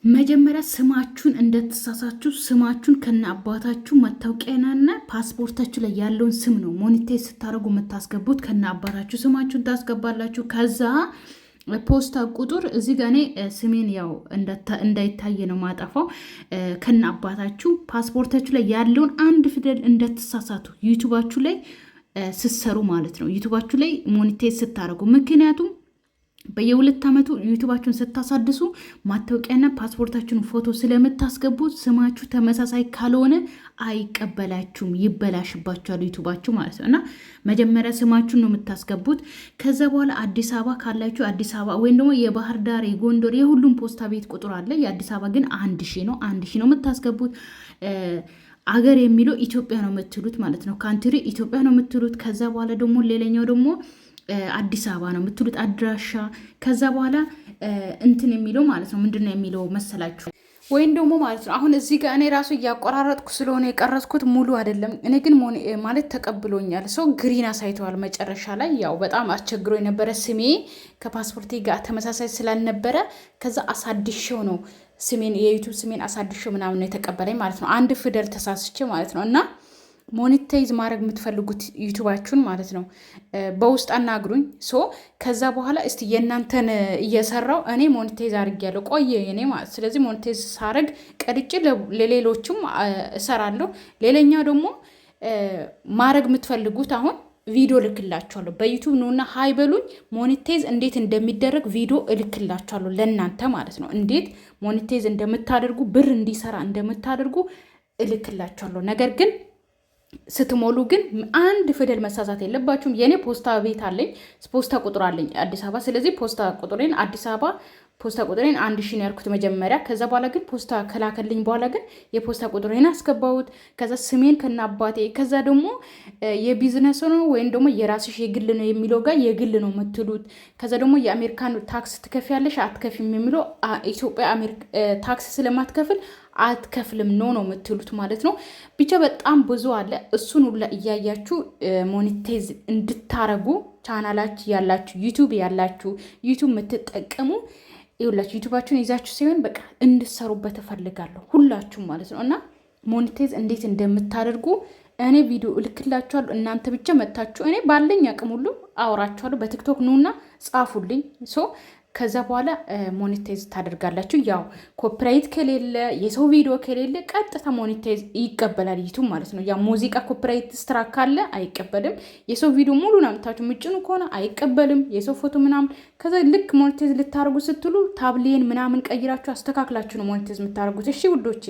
መጀመሪያ ስማችሁን እንደተሳሳችሁ ስማችሁን ከነ አባታችሁ መታወቂያና ፓስፖርታችሁ ላይ ያለውን ስም ነው ሞኒቴዝ ስታደርጉ የምታስገቡት። ከነ አባታችሁ ስማችሁን ታስገባላችሁ። ከዛ ፖስታ ቁጥር እዚህ ጋር እኔ ስሜን ያው እንዳይታይ ነው ማጠፋው። ከነ አባታችሁ ፓስፖርታችሁ ላይ ያለውን አንድ ፊደል እንደተሳሳቱ ዩቱባችሁ ላይ ስትሰሩ ማለት ነው። ዩቱባችሁ ላይ ሞኒቴዝ ስታደርጉ ምክንያቱም በየ2 ዓመቱ ዩቱባችሁን ስታሳድሱ ማታወቂያና ፓስፖርታችሁን ፎቶ ስለምታስገቡ ስማችሁ ተመሳሳይ ካልሆነ አይቀበላችሁም፣ ይበላሽባችኋል ዩቱባችሁ ማለት ነው። እና መጀመሪያ ስማችሁን ነው የምታስገቡት። ከዛ በኋላ አዲስ አበባ ካላችሁ አዲስ አበባ ወይም ደግሞ የባህር ዳር፣ የጎንደር የሁሉም ፖስታ ቤት ቁጥር አለ። የአዲስ አበባ ግን 1000 ነው። 1000 ነው የምታስገቡት። አገር የሚለው ኢትዮጵያ ነው የምትሉት ማለት ነው። ካንትሪ ኢትዮጵያ ነው የምትሉት። ከዛ በኋላ ደግሞ ሌላኛው ደግሞ አዲስ አበባ ነው የምትሉት አድራሻ። ከዛ በኋላ እንትን የሚለው ማለት ነው ምንድን ነው የሚለው መሰላችሁ ወይም ደግሞ ማለት ነው አሁን እዚህ ጋር እኔ ራሱ እያቆራረጥኩ ስለሆነ የቀረጽኩት ሙሉ አይደለም። እኔ ግን ማለት ተቀብሎኛል። ሰው ግሪን አሳይተዋል መጨረሻ ላይ። ያው በጣም አስቸግሮ የነበረ ስሜ ከፓስፖርቴ ጋር ተመሳሳይ ስላልነበረ ከዛ አሳድሼው ነው ስሜን የዩቱብ ስሜን አሳድሼው ምናምን ነው የተቀበለኝ ማለት ነው። አንድ ፊደል ተሳስቼ ማለት ነው። እና ሞኔታይዝ ማድረግ የምትፈልጉት ዩቱባችሁን ማለት ነው በውስጥ አናግሩኝ። ከዛ በኋላ እስቲ የእናንተን እየሰራው እኔ ሞኔታይዝ አድርጌያለሁ ቆየ የኔ ማለት። ስለዚህ ሞኔታይዝ ሳረግ ቀድጬ ለሌሎችም እሰራለሁ። ሌላኛው ደግሞ ማድረግ የምትፈልጉት አሁን ቪዲዮ እልክላችኋለሁ። በዩቱብ ነውና ሃይ በሉኝ። ሞኔታይዝ እንዴት እንደሚደረግ ቪዲዮ እልክላችኋለሁ ለእናንተ ማለት ነው። እንዴት ሞኔታይዝ እንደምታደርጉ ብር እንዲሰራ እንደምታደርጉ እልክላችኋለሁ። ነገር ግን ስትሞሉ ግን አንድ ፊደል መሳሳት የለባችሁም። የኔ ፖስታ ቤት አለኝ፣ ፖስታ ቁጥር አለኝ አዲስ አበባ። ስለዚህ ፖስታ ቁጥሬን አዲስ አበባ ፖስታ ቁጥሬን 1000 ነው ያልኩት መጀመሪያ። ከዛ በኋላ ግን ፖስታ ከላከልኝ በኋላ ግን የፖስታ ቁጥሬን አስገባሁት። ከዛ ስሜን ከና አባቴ። ከዛ ደግሞ የቢዝነስ ነው ወይም ደግሞ የራስሽ የግል ነው የሚለው ጋር የግል ነው የምትሉት። ከዛ ደግሞ የአሜሪካን ታክስ ትከፍያለሽ አትከፊም የሚለው ኢትዮጵያ ታክስ ስለማትከፍል አትከፍልም ነው የምትሉት ማለት ነው። ብቻ በጣም ብዙ አለ። እሱን ሁላ እያያችሁ ሞኔታይዝ እንድታረጉ ቻናላችሁ ያላችሁ ዩቱብ ያላችሁ ዩቱብ የምትጠቀሙ ይኸውላችሁ ዩቱባችሁን ይዛችሁ ሲሆን በቃ እንድሰሩበት እፈልጋለሁ ሁላችሁም ማለት ነው። እና ሞኔታይዝ እንዴት እንደምታደርጉ እኔ ቪዲዮ እልክላችኋለሁ። እናንተ ብቻ መታችሁ እኔ ባለኝ አቅም ሁሉ አወራችኋለሁ። በቲክቶክ ነውና ጻፉልኝ። ከዛ በኋላ ሞኔታይዝ ታደርጋላችሁ። ያው ኮፒራይት ከሌለ የሰው ቪዲዮ ከሌለ ቀጥታ ሞኔታይዝ ይቀበላል ዩቱብ ማለት ነው። ያ ሙዚቃ ኮፒራይት ስትራክ ካለ አይቀበልም። የሰው ቪዲዮ ሙሉ ናምታችሁ ምጭኑ ከሆነ አይቀበልም። የሰው ፎቶ ምናምን ከዛ ልክ ሞኔታይዝ ልታደርጉ ስትሉ ታብሌን ምናምን ቀይራችሁ አስተካክላችሁ ነው ሞኔታይዝ የምታደርጉት። እሺ ውዶቼ